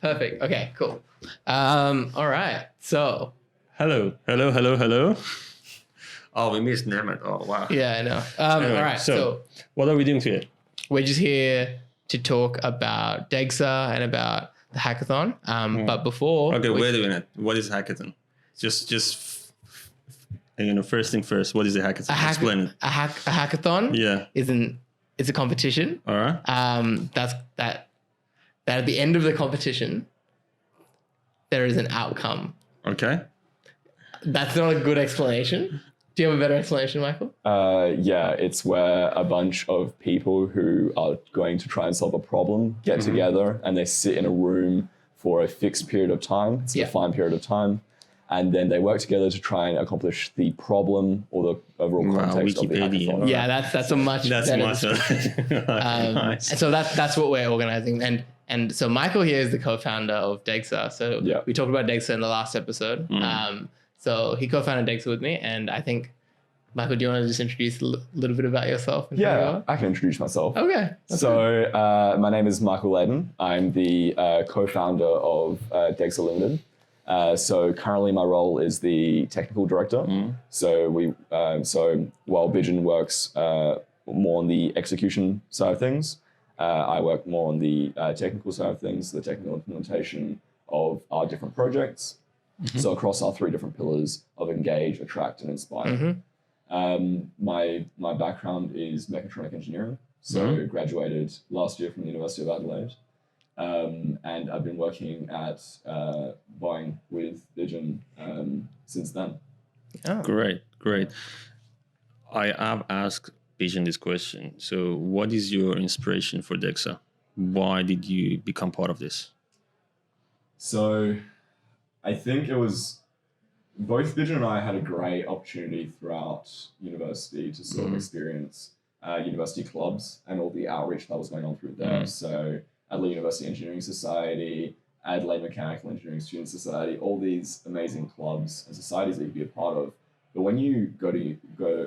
Perfect. Okay, cool. All right. So. Hello. Oh, we missed Nemeth. Oh, wow. Yeah, I know. Anyway, all right. So what are we doing today? we're just here to talk about DEGSA and about the hackathon. But before. Okay, wait a minute. What is hackathon? Just first thing first. What is a hackathon? Explain it. A hackathon. Yeah. It's a competition. All right. That at the end of the competition, there is an outcome. Okay. That's not a good explanation. Do you have a better explanation, Michael? Yeah, it's where a bunch of people who are going to try and solve a problem get together and they sit in a room for a fixed period of time. It's a defined period of time. And then they work together to try and accomplish the problem or the overall context of the hackathon. Yeah, that's a much better. Nice. And so that's what we're organizing. And so Michael here is the co-founder of DEGSA. So we talked about DEGSA in the last episode. So he co-founded DEGSA with me. And I think, Michael, do you want to just introduce a little bit about yourself? Yeah, I can introduce myself. Okay. So my name is Michael Laden. I'm the co-founder of DEGSA Limited. So currently my role is the technical director. So while Bijin works more on the execution side of things, I work more on the technical side of things, the technical implementation of our different projects. So across our 3 different pillars of engage, attract, and inspire. My background is mechatronic engineering. So graduated last year from the University of Adelaide. And I've been working at Boeing with Bijin since then. Oh. Great. I have asked Bijin this question. So what is your inspiration for DEGSA? Why did you become part of this? So I think it was both Bijin and I had a great opportunity throughout university to sort of experience university clubs and all the outreach that was going on through there. So Adelaide University Engineering Society, Adelaide Mechanical Engineering Student Society, all these amazing clubs and societies that you can be a part of. But when you go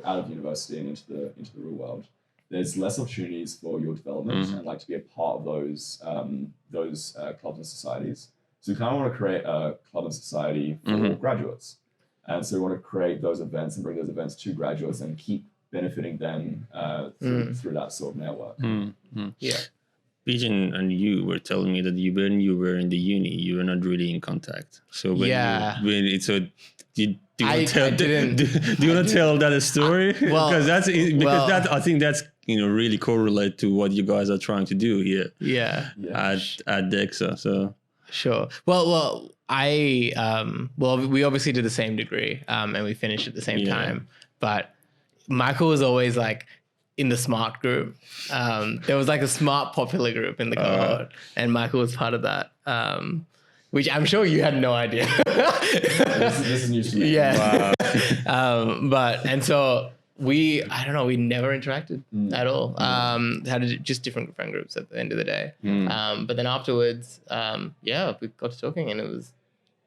out of university and into the real world, there's less opportunities for your development and like to be a part of those clubs and societies. So we kind of want to create a club and society for graduates. And so we want to create those events and bring those events to graduates and keep benefiting them through that sort of network. Yeah. Bijin and you were telling me that when you were in the uni, you were not really in contact. So do you want to tell that a story? Because that I think that's really correlate to what you guys are trying to do here. Yeah. At DEGSA. So sure. Well, we obviously did the same degree, and we finished at the same time. But Michael was always like in the smart group. There was like a smart popular group in the cohort, and Michael was part of that. Which I'm sure you had no idea. This is news to me. Yeah. Wow. And so we never interacted at all. Had just different friend groups at the end of the day. But then afterwards, we got to talking, and it was.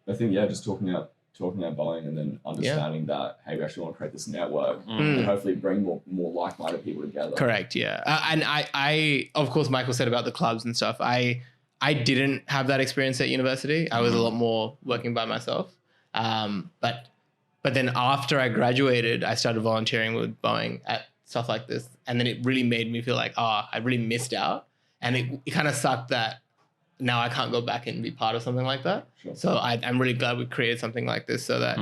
I think just talking about Boeing and then understanding that, hey, we actually want to create this network and hopefully bring more like-minded people together. Correct. Yeah. And I of course, Michael said about the clubs and stuff. I didn't have that experience at university. I was a lot more working by myself. But then after I graduated, I started volunteering with Boeing at stuff like this. And then it really made me feel like, I really missed out. And it kind of sucked that now I can't go back and be part of something like that. Sure. So I'm really glad we created something like this so that,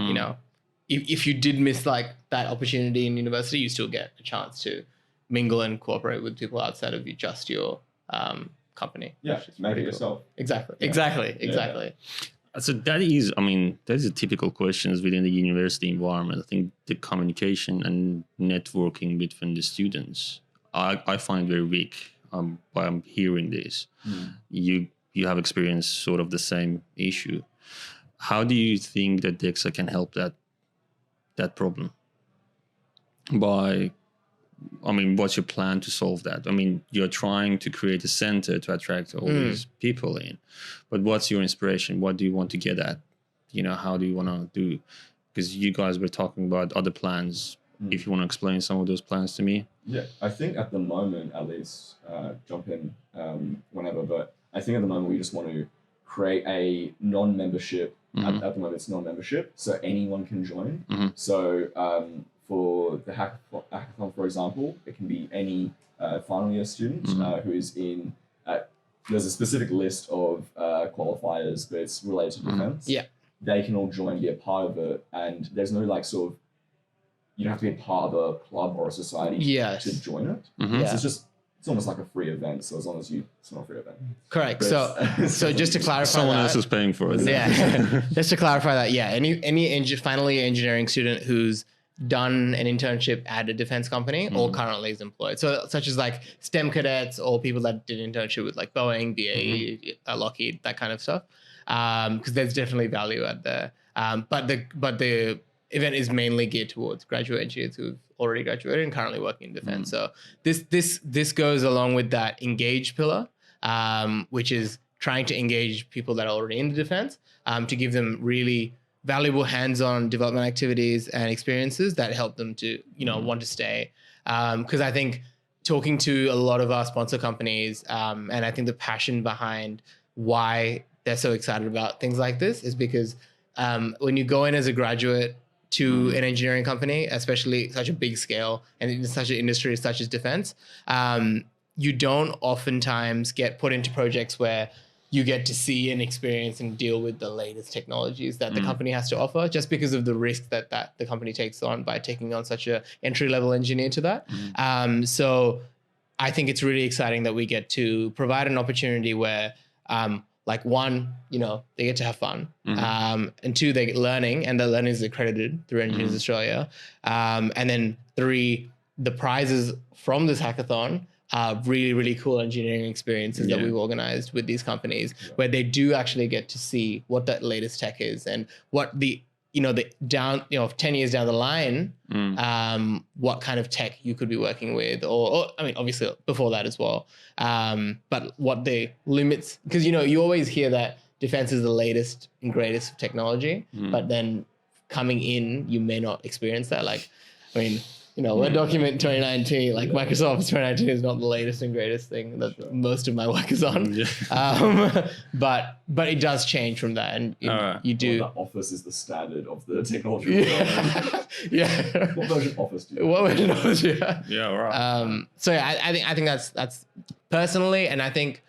if you did miss like that opportunity in university, you still get a chance to mingle and cooperate with people outside of just your company. Yeah, make it yourself. Exactly. So that is a typical questions within the university environment. I think the communication and networking between the students, I find very weak by hearing this. You have experienced sort of the same issue. How do you think that DEGSA can help that problem? What's your plan to solve that? You're trying to create a center to attract all these people in, but what's your inspiration? What do you want to get at? How do you want to do? Because you guys were talking about other plans. If you want to explain some of those plans to me. Yeah, I think at the moment, at least, jump in whenever, but I think at the moment we just want to create a non-membership. At the moment, it's non-membership, so anyone can join. So for the hackathon, for example, it can be any final year student who is in. There's a specific list of qualifiers, but it's related to defense. Yeah. They can all join, be a part of it, and there's no like sort of. You don't have to be a part of a club or a society to join it. So it's almost like a free event. So as long as it's not a free event. Correct. So just to clarify, someone else is paying for it. Yeah. Just to clarify that, any final year engineering student who's done an internship at a defense company or currently is employed. So such as like STEM cadets or people that did an internship with like Boeing, BAE, Lockheed, that kind of stuff. Because there's definitely value out there. But the event is mainly geared towards graduate engineers who've already graduated and currently working in defense. So this goes along with that engage pillar, which is trying to engage people that are already in the defense, to give them really valuable hands-on development activities and experiences that help them to, want to stay. Because I think talking to a lot of our sponsor companies, and I think the passion behind why they're so excited about things like this is because when you go in as a graduate to an engineering company, especially such a big scale and in such an industry such as defense, you don't oftentimes get put into projects where you get to see and experience and deal with the latest technologies that the company has to offer, just because of the risk that the company takes on by taking on such a entry-level engineer to that. So I think it's really exciting that we get to provide an opportunity where like one, they get to have fun. And two, they get learning, and the learning is accredited through Engineers Australia. And then three, the prizes from this hackathon are really, really cool engineering experiences that we've organized with these companies where they do actually get to see what that latest tech is and what the 10 years down the line, what kind of tech you could be working with, or I mean, obviously before that as well. But what the limits, because, you always hear that defense is the latest and greatest of technology, but then coming in, you may not experience that. Like, I mean, Word document 2019, like Microsoft 2019 is not the latest and greatest thing that most of my work is on. But it does change from that. And you do. Well, the Office is the standard of the technology. What version of Office do you have? What version of Office? Yeah, right. So I think that's personally, and I think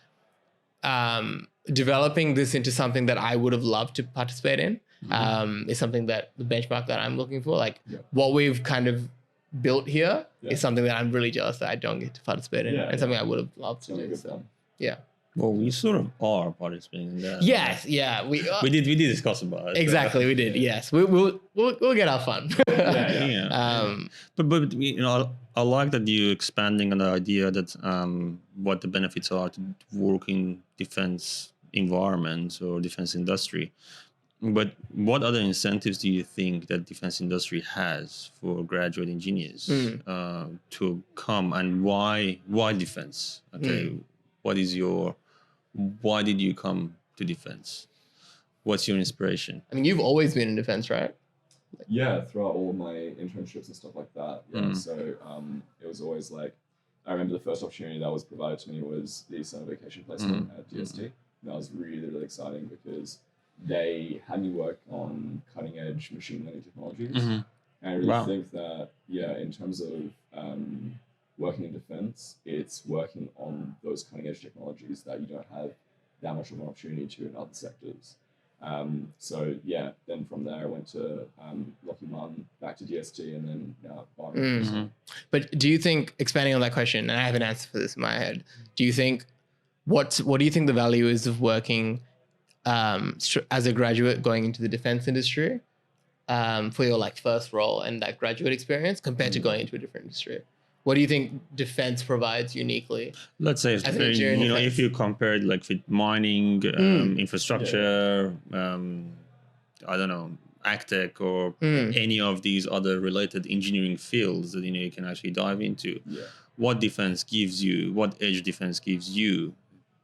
developing this into something that I would have loved to participate in is something that the benchmark that I'm looking for. Like what we've kind of built here is something that I'm really jealous that I don't get to participate in, and something I would have loved to do. So, Well, we sort of are participating in that. Yes, we did discuss about it. Exactly, we did. Yes, we'll get our fun. But I like that you expanding on the idea that what the benefits are to work in defense environments or defense industry. But what other incentives do you think that defense industry has for graduate engineers to come, and why defense? Okay, why did you come to defense? What's your inspiration? I mean, you've always been in defense, right? Yeah, throughout all of my internships and stuff like that. So it was always like, I remember the first opportunity that was provided to me was the summer vacation placement at DST. That was really, really exciting because they had me work on cutting edge machine learning technologies. And I really think that, in terms of working in defense, it's working on those cutting edge technologies that you don't have that much of an opportunity to in other sectors. Then from there I went to Lockheed Martin, back to DST, and then now Boeing. But do you think, expanding on that question, and I have an answer for this in my head, do you think, what do you think the value is of working as a graduate going into the defense industry for your first role and that graduate experience compared to going into a different industry? What do you think defense provides uniquely? Let's say, if you compare it with mining, infrastructure, I don't know, agtech, or any of these other related engineering fields that you can actually dive into. What defense gives you? What edge defense gives you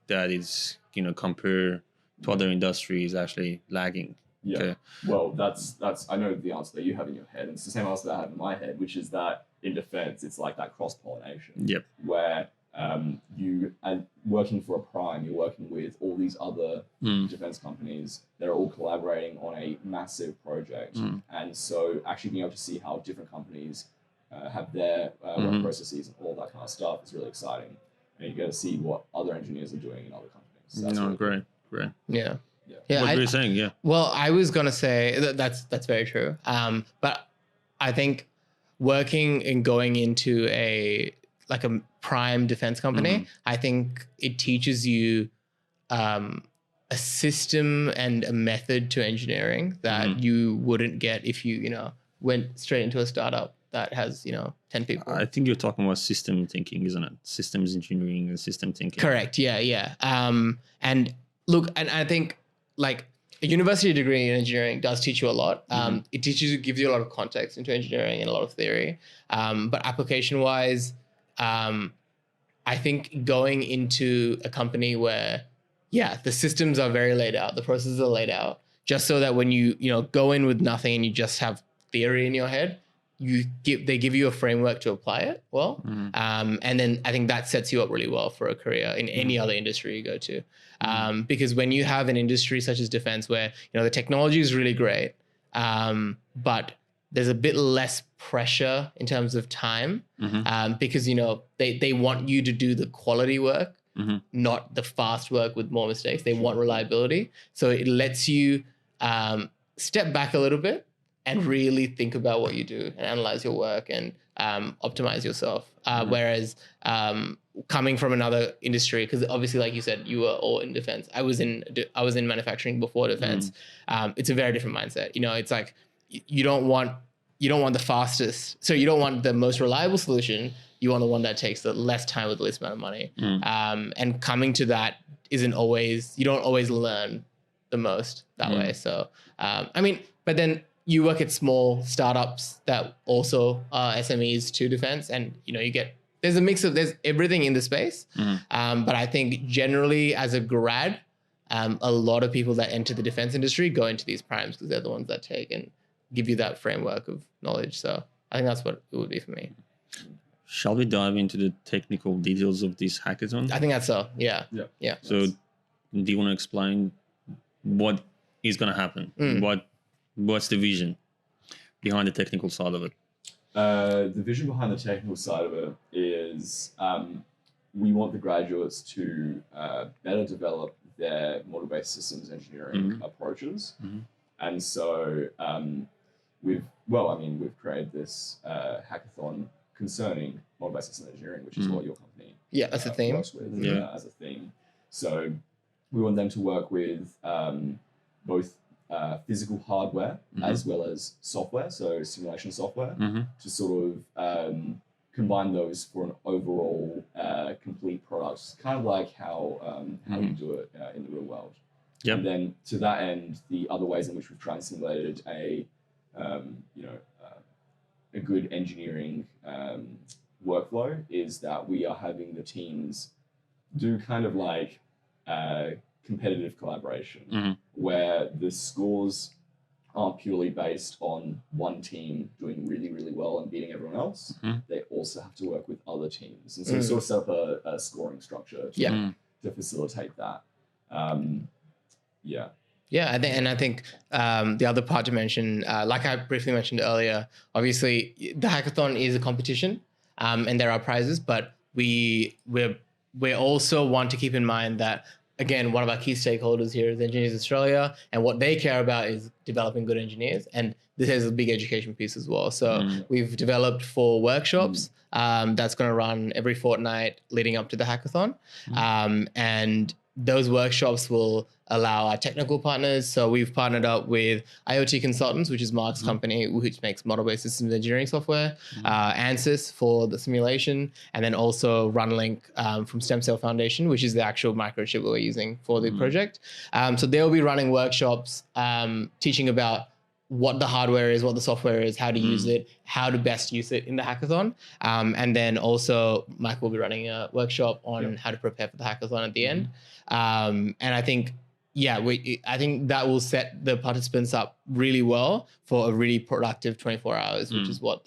that is compared to other industries actually lagging? Okay. Well, that's I know the answer that you have in your head, and it's the same answer that I have in my head, which is that in defense, it's like that cross-pollination. Yep. Where you and working for a prime, you're working with all these other defense companies that are all collaborating on a massive project. And so actually being able to see how different companies have their work processes and all that kind of stuff is really exciting. And you get to see what other engineers are doing in other companies. So that's really cool. Great. Yeah. What were you saying? Yeah. Well, I was gonna say that's very true. But I think working and going into a prime defense company, I think it teaches you a system and a method to engineering that you wouldn't get if you went straight into a startup that has 10 people. I think you're talking about system thinking, isn't it? Systems engineering and system thinking. Correct. Yeah. And look, and I think like a university degree in engineering does teach you a lot. It gives you a lot of context into engineering and a lot of theory. But application wise, I think going into a company where, the systems are very laid out, the processes are laid out, just so that when you go in with nothing and you just have theory in your head, they give you a framework to apply it well. And then I think that sets you up really well for a career in any other industry you go to. Because when you have an industry such as defense where, the technology is really great, but there's a bit less pressure in terms of time, because, they want you to do the quality work, not the fast work with more mistakes. They want reliability. So it lets you step back a little bit and really think about what you do and analyze your work and optimize yourself. Whereas coming from another industry, because obviously, like you said, you were all in defense. I was in manufacturing before defense. It's a very different mindset. It's like you don't want the fastest, so you don't want the most reliable solution. You want the one that takes the less time with the least amount of money. And coming to that you don't always learn the most that way. So but then you work at small startups that also are SMEs to defense, and there's a mix of there's everything in the space. But I think generally as a grad, a lot of people that enter the defense industry go into these primes because they're the ones that take and give you that framework of knowledge. So I think that's what it would be for me. Shall we dive into the technical details of this hackathon? I think that's so. Yeah. So do you want to explain what is going to happen? What's the vision behind the technical side of it? The vision behind the technical side of it is we want the graduates to better develop their model-based systems engineering approaches. And so we've created this hackathon concerning model-based systems engineering, which is what your company that's a theme. Works with as a theme. So we want them to work with both physical hardware as well as software, so simulation software, to sort of combine those for an overall complete product, kind of like how you do it in the real world. And then to that end, the other ways in which we've tried and simulated a good engineering workflow is that we are having the teams do kind of like competitive collaboration, where the scores aren't purely based on one team doing really, really well and beating everyone else. They also have to work with other teams. And so we sort of set up a scoring structure to facilitate that. I think the other part to mention, like I briefly mentioned earlier, obviously the hackathon is a competition, and there are prizes, but we also want to keep in mind that, again, one of our key stakeholders here is Engineers Australia, and what they care about is developing good engineers. And this is a big education piece as well. So we've developed 4 workshops that's going to run every fortnight leading up to the hackathon. And those workshops will allow our technical partners. So we've partnered up with IoT Consultants, which is Mark's company, which makes model-based systems engineering software, ANSYS for the simulation, and then also RunLink from Stem Cell Foundation, which is the actual microchip we're using for the project. So they'll be running workshops teaching about what the hardware is, what the software is, how to use it, how to best use it in the hackathon. And then also Mike will be running a workshop on how to prepare for the hackathon at the end. And I think, I think that will set the participants up really well for a really productive 24 hours, which is what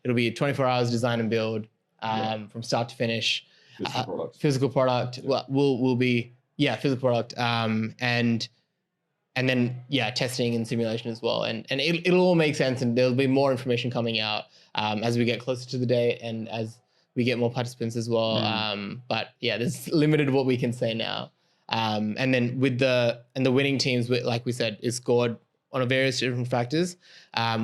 it'll be 24 hours design and build from start to finish. Physical product. Physical product. Yeah. Well, will be physical product. And then testing and simulation as well. And it'll all make sense, and there'll be more information coming out as we get closer to the date and as we get more participants as well. But there's limited what we can say now. And then with the winning teams, like we said, is scored on a various different factors.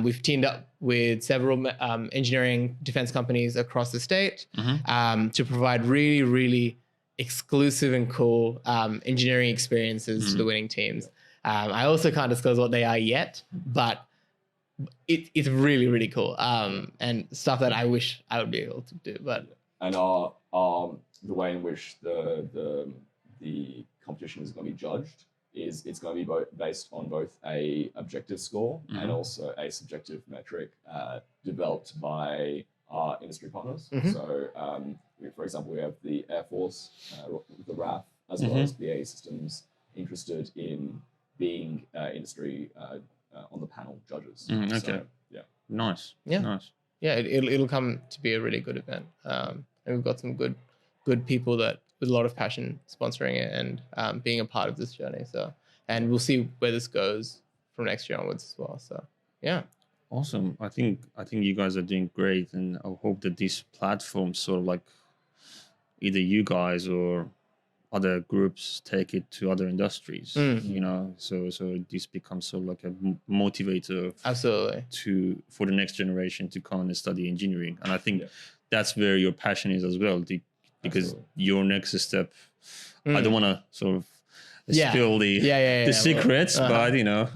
We've teamed up with several engineering defense companies across the state to provide really, really exclusive and cool engineering experiences to the winning teams. I also can't disclose what they are yet, but it's really, really cool and stuff that I wish I would be able to do. But and the way in which the competition is going to be judged is it's going to be based on both a objective score and also a subjective metric developed by our industry partners. So, for example, we have the Air Force, the RAF, as well as BAE Systems interested in being industry on the panel judges. Okay. So, Nice. Yeah. Nice. Yeah, it'll come to be a really good event. And we've got some good people that with a lot of passion sponsoring it and being a part of this journey. So, and we'll see where this goes from next year onwards as well. So, yeah. Awesome. I think you guys are doing great, and I hope that this platform sort of like either you guys or other groups take it to other industries. You know, so this becomes sort of like a motivator. Absolutely. For the next generation to come and study engineering, and I think that's where your passion is as well, because your next step. I don't want to sort of spill the secrets, but you know,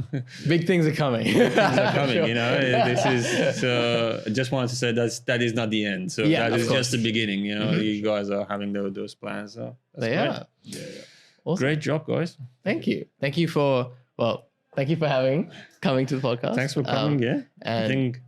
big things are coming. You know, this is so. I just wanted to say that is not the end. So that is just the beginning. You know, you guys are having those plans. So that's great. Yeah. Awesome. Great job, guys. Thank you for coming to the podcast. Thanks for coming. I think.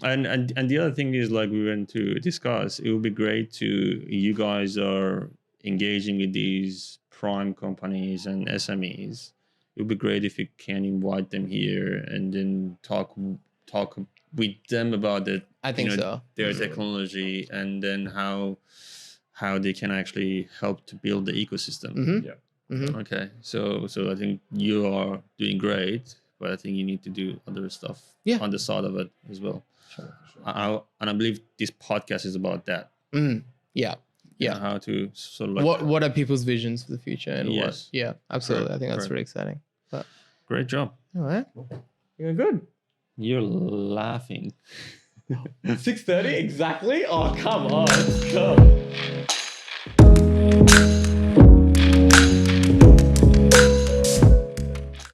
And the other thing is, like we went to discuss, it would be great you guys are engaging with these prime companies and SMEs. It would be great if you can invite them here and then talk with them about it. I think so. Their technology, and then how they can actually help to build the ecosystem. Okay, so I think you are doing great, but I think you need to do other stuff on the side of it as well. Sure. And I believe this podcast is about that. How to sort of like what are people's visions for the future and absolutely. Correct. I think that's really exciting. But great job. All right. You're good. You're laughing. 6:30 exactly? Oh, come on. Let's go.